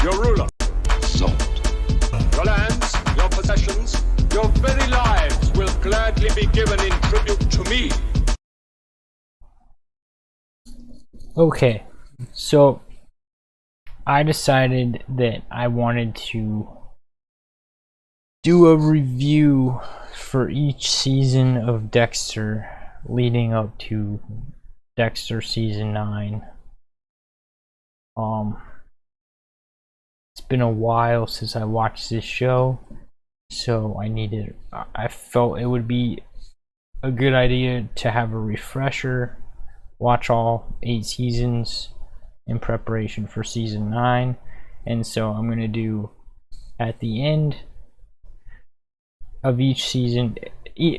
your ruler. Zod. Your lands, your possessions, your very lives will gladly be given in tribute to me. Okay, so I decided that I wanted to do a review for each season of Dexter leading up to Dexter season 9. It's been a while since I watched this show, so I felt it would be a good idea to have a refresher, watch all 8 seasons in preparation for season 9. And so I'm going to do, at the end of each season,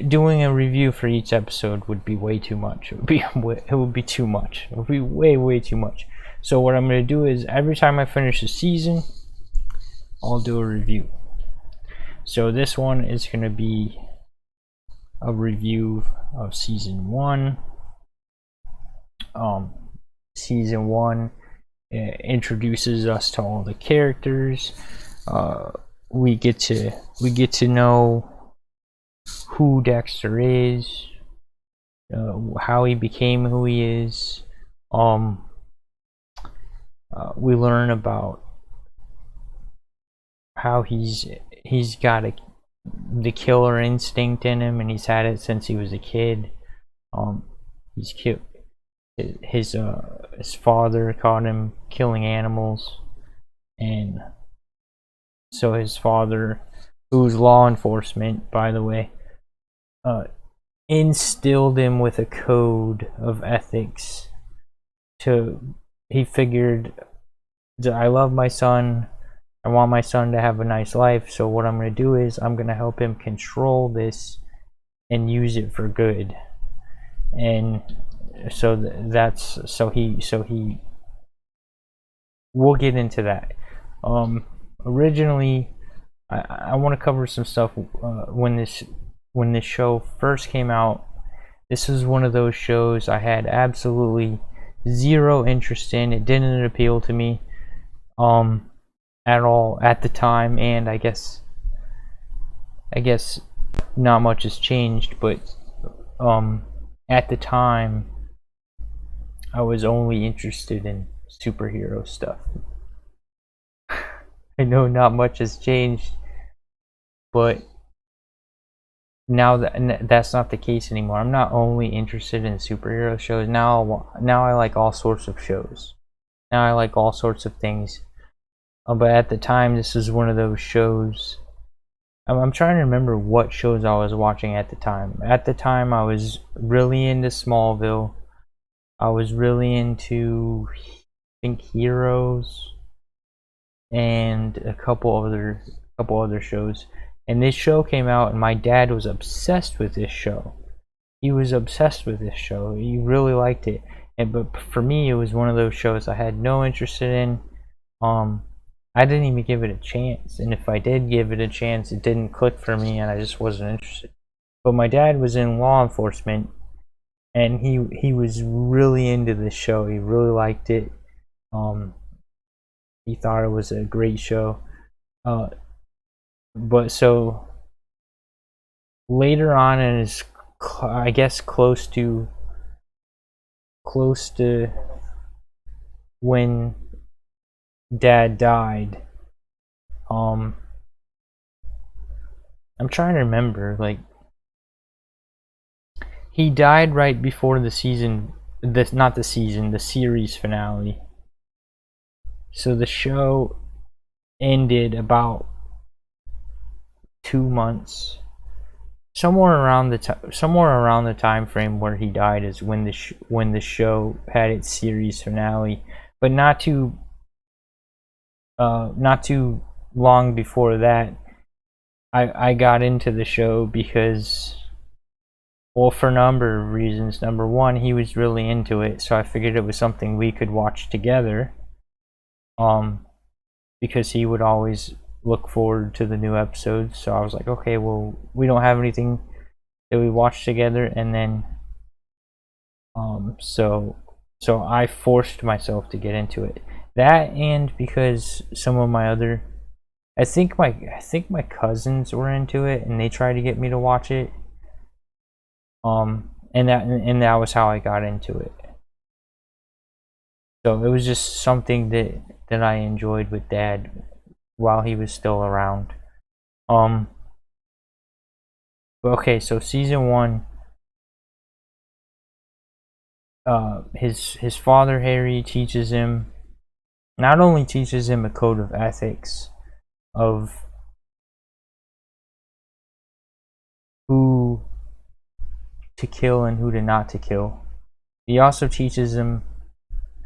doing a review for each episode would be way too much. It would be too much. It would be way too much. So what I'm going to do is every time I finish a season, I'll do a review. So this one is going to be a review of season 1. Season 1 introduces us to all the characters. We get to know who Dexter is, how he became who he is. We learn about how he's got the killer instinct in him, and he's had it since he was a kid. He's killed his father caught him killing animals, and so his father, who's law enforcement by the way, instilled him with a code of ethics. He figured, I love my son, I want my son to have a nice life, so what I'm going to do is I'm going to help him control this and use it for good. And so we'll get into that. Originally, I want to cover some stuff. When this show first came out, this was one of those shows I had absolutely zero interest in. It didn't appeal to me at all at the time, and I guess not much has changed, but at the time I was only interested in superhero stuff. I know not much has changed, but now that's not the case anymore. I'm not only interested in superhero shows. Now I like all sorts of shows. Now I like all sorts of things. But at the time, this is one of those shows. I'm trying to remember what shows I was watching at the time. At the time, I was really into Smallville. I was really into, I think, Heroes, and a couple other shows. And this show came out, and my dad was obsessed with this show. He was obsessed with this show. He really liked it. But for me, it was one of those shows I had no interest in. I didn't even give it a chance, and if I did give it a chance, it didn't click for me, and I just wasn't interested. But my dad was in law enforcement, and he was really into this show. He really liked it. He thought it was a great show. But so later on, and is I guess close to when Dad died. I'm trying to remember, like, he died right before the series finale. So the show ended about 2 months, somewhere around the time frame where he died is when the show had its series finale, but not too long before that. I got into the show because, well, for a number of reasons. Number one, he was really into it, so I figured it was something we could watch together. Because he would always look forward to the new episodes, so I was like, okay, well, we don't have anything that we watch together, and then so I forced myself to get into it. That, and because some of my other, I think my cousins were into it and they tried to get me to watch it. And that was how I got into it. So it was just something that I enjoyed with Dad while he was still around. Okay, so season 1, his father Harry teaches him, not only teaches him a code of ethics of who to kill and who to not to kill, he also teaches him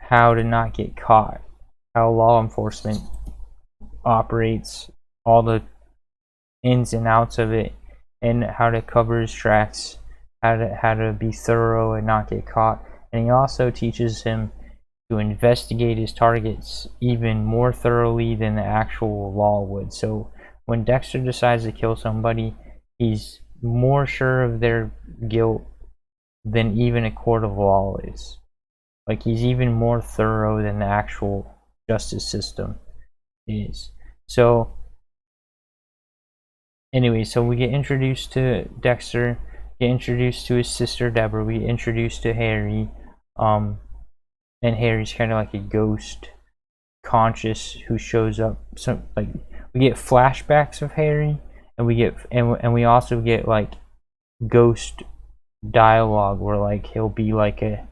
how to not get caught, how law enforcement operates, all the ins and outs of it, and how to cover his tracks, how to be thorough and not get caught. And he also teaches him to investigate his targets even more thoroughly than the actual law would. So when Dexter decides to kill somebody, he's more sure of their guilt than even a court of law is. Like, he's even more thorough than the actual justice system is. So anyway, so we get introduced to Dexter, get introduced to his sister Deborah, we get introduced to Harry, and Harry's kind of like a ghost conscious who shows up. So like, we get flashbacks of Harry, and we also get like ghost dialogue where like he'll be like a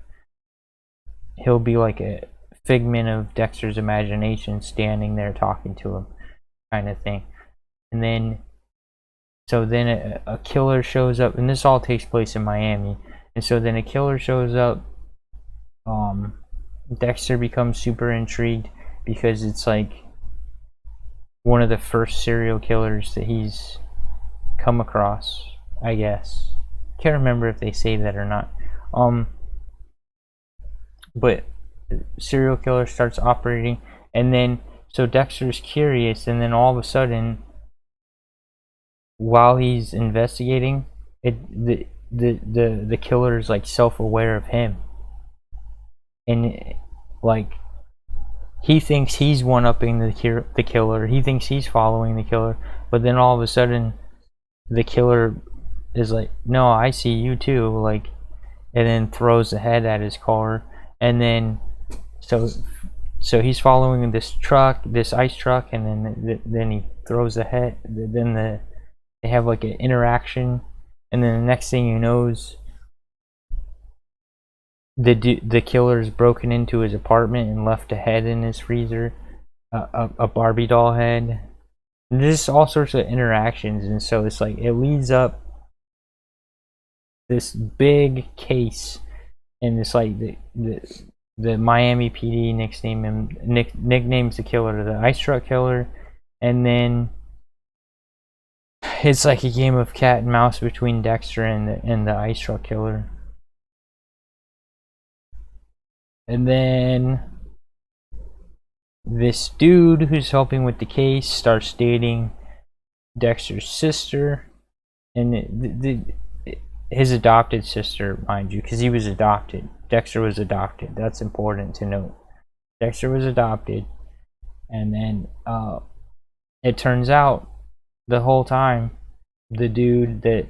figment of Dexter's imagination standing there talking to him, kind of thing. And then a killer shows up, and this all takes place in Miami. And so then a killer shows up. Dexter becomes super intrigued because it's like one of the first serial killers that he's come across, I guess. Can't remember if they say that or not. But serial killer starts operating, and then so Dexter's curious, and then all of a sudden, while he's investigating, the killer is like self-aware of him, and like he thinks he's one-upping the killer. He thinks he's following the killer, but then all of a sudden, the killer is like, "No, I see you too," like, and then throws the head at his car, and then so he's following this ice truck, and then he throws the head. Then they have like an interaction, and then the next thing you know is the killer's broken into his apartment and left a head in his freezer, a Barbie doll head. And there's all sorts of interactions, and so it's like it leads up this big case, and it's like the Miami PD nicknames the killer the ice truck killer, and then it's like a game of cat and mouse between Dexter and the ice truck killer. And then this dude who's helping with the case starts dating Dexter's sister, and his adopted sister, mind you, because he was adopted. Dexter was adopted. That's important to note. Dexter was adopted, and then it turns out the whole time the dude that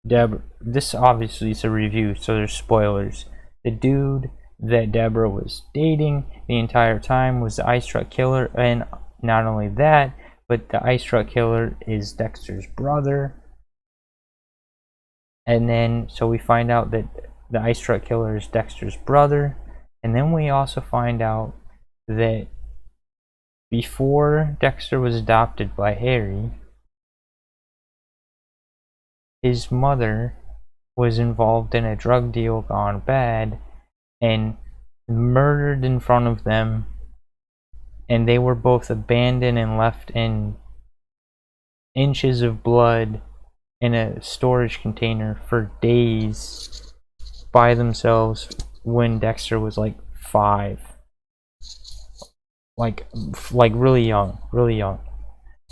Deborah, this obviously is a review, so there's spoilers. The dude that Deborah was dating the entire time was the ice truck killer, and not only that, but the ice truck killer is Dexter's brother. And then so we find out that the ice truck killer is Dexter's brother, and then we also find out that before Dexter was adopted by Harry, his mother was involved in a drug deal gone bad and murdered in front of them, and they were both abandoned and left in inches of blood in a storage container for days by themselves when Dexter was like 5, like really young,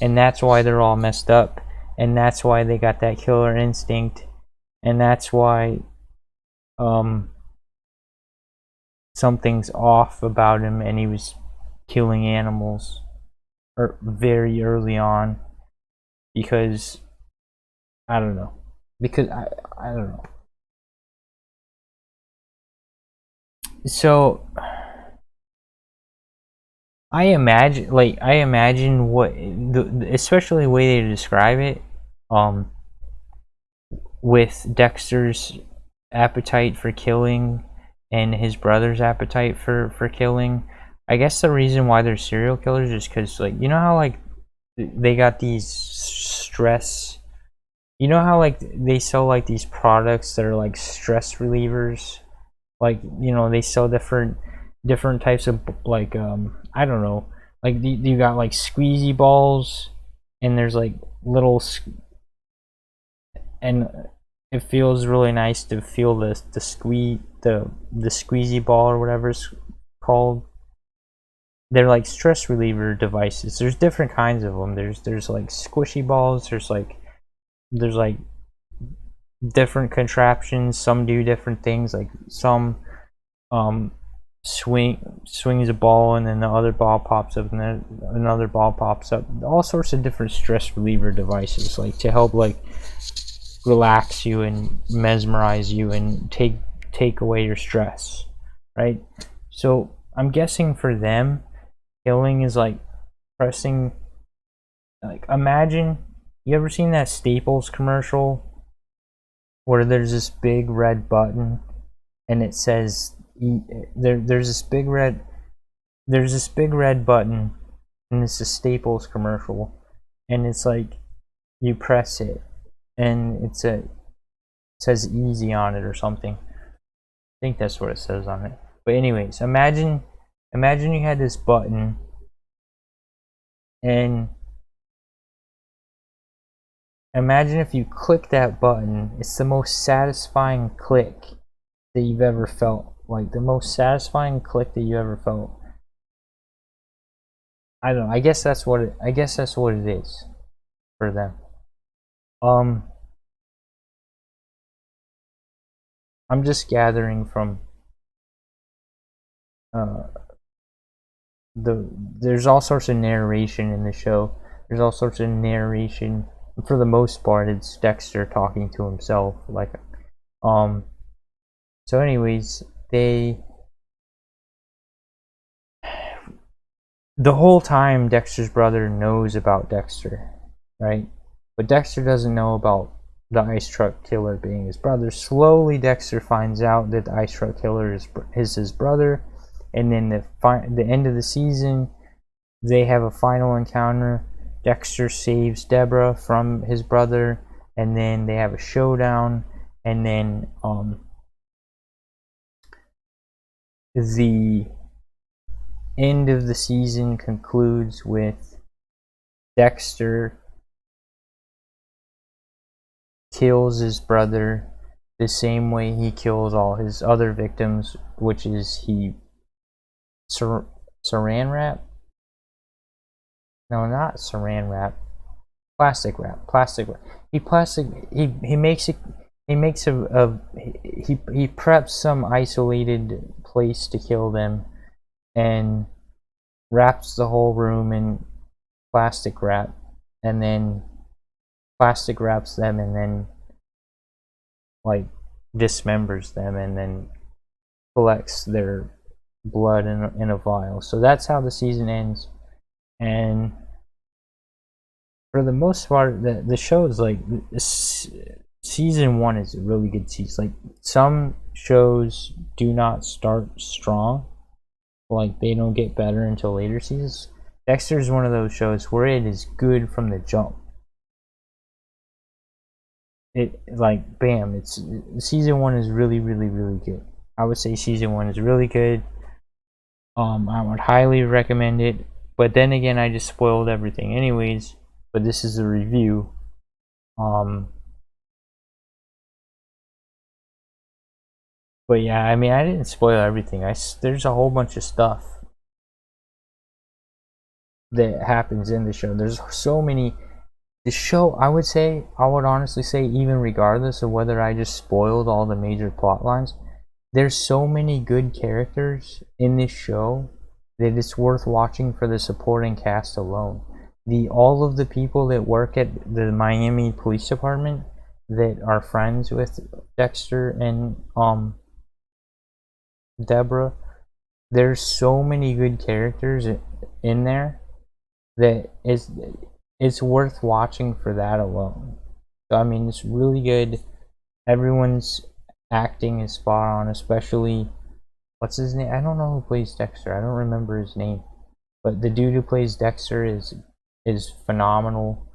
and that's why they're all messed up, and that's why they got that killer instinct, and that's why something's off about him, and he was killing animals very early on, because I don't know. Because I don't know. So I imagine what especially the way they describe it, with Dexter's appetite for killing and his brother's appetite for killing. I guess the reason why they're serial killers is because, like, you know how, like, they got these stress, you know how, like, they sell, like, these products that are like stress relievers, like, you know, they sell different types of, like, I don't know, like, you got like squeezy balls, and there's like little and it feels really nice to feel the squeezy ball or whatever it's called. They're like stress reliever devices. There's different kinds of them. There's like squishy balls. There's like different contraptions. Some do different things. Like some swings a ball, and then the other ball pops up, and then another ball pops up. All sorts of different stress reliever devices, like to help like relax you and mesmerize you and take away your stress, right? So I'm guessing for them, killing is like pressing, like, imagine, you ever seen that Staples commercial where there's this big red button and it says there's this big red button, and it's a Staples commercial, and it's like you press it and it says easy on it or something. I think that's what it says on it. But anyways, imagine you had this button, and imagine if you click that button, it's the most satisfying click that you've ever felt. Like the most satisfying click that you ever felt. I don't know. I guess that's what it is for them. I'm just gathering from there's all sorts of narration in the show. There's all sorts of narration. For the most part, it's Dexter talking to himself. Like, so anyways, the whole time Dexter's brother knows about Dexter, right? But Dexter doesn't know about the ice truck killer being his brother. Slowly, Dexter finds out that the ice truck killer is his brother, and then the end of the season, they have a final encounter. Dexter saves Deborah from his brother, and then they have a showdown, and then the end of the season concludes with Dexter kills his brother the same way he kills all his other victims, which is he saran wrap? No, not saran wrap. Plastic wrap. He preps some isolated place to kill them, and wraps the whole room in plastic wrap, and then plastic wraps them, and then like dismembers them, and then collects their blood in a vial. So that's how the season ends. And for the most part, the show is like, season 1 is a really good season. Like, some shows do not start strong, like they don't get better until later seasons. Dexter is one of those shows where it is good from the jump. It, like, bam, it's season 1 is really good. I would say season 1 is really good. I would highly recommend it, but then again, I just spoiled everything anyways. But this is a review. But yeah, I mean, I didn't spoil everything. There's a whole bunch of stuff that happens in the show. There's so many. The show, I would honestly say, even regardless of whether I just spoiled all the major plot lines, there's so many good characters in this show that it's worth watching for the supporting cast alone. All of the people that work at the Miami Police Department that are friends with Dexter and Deborah, there's so many good characters in there that it's worth watching for that alone. So I mean, it's really good. Everyone's acting is spot on, especially what's his name? I don't know who plays Dexter. I don't remember his name, but the dude who plays Dexter is phenomenal.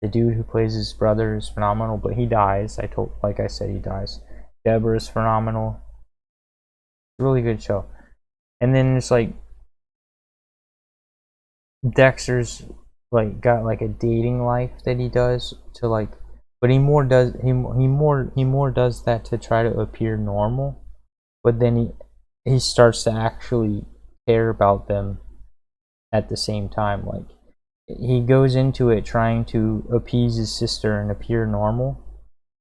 The dude who plays his brother is phenomenal, but he dies. Like I said, he dies. Deborah's phenomenal. Really good show. And then it's like Dexter's like got like a dating life that he does to like, but he more does that to try to appear normal, but then he starts to actually care about them at the same time. Like he goes into it trying to appease his sister and appear normal,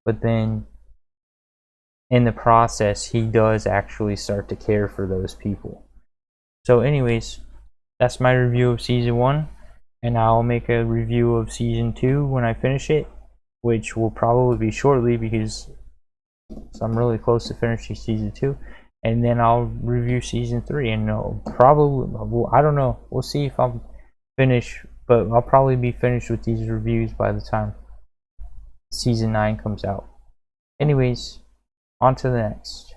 but then in the process he does actually start to care for those people. So anyways, that's my review of season 1, and I'll make a review of season 2 when I finish it, which will probably be shortly because I'm really close to finishing season 2, and then I'll review season 3, and probably, I don't know, we'll see if I'm finished, but I'll probably be finished with these reviews by the time season 9 comes out. Anyways, on to the next.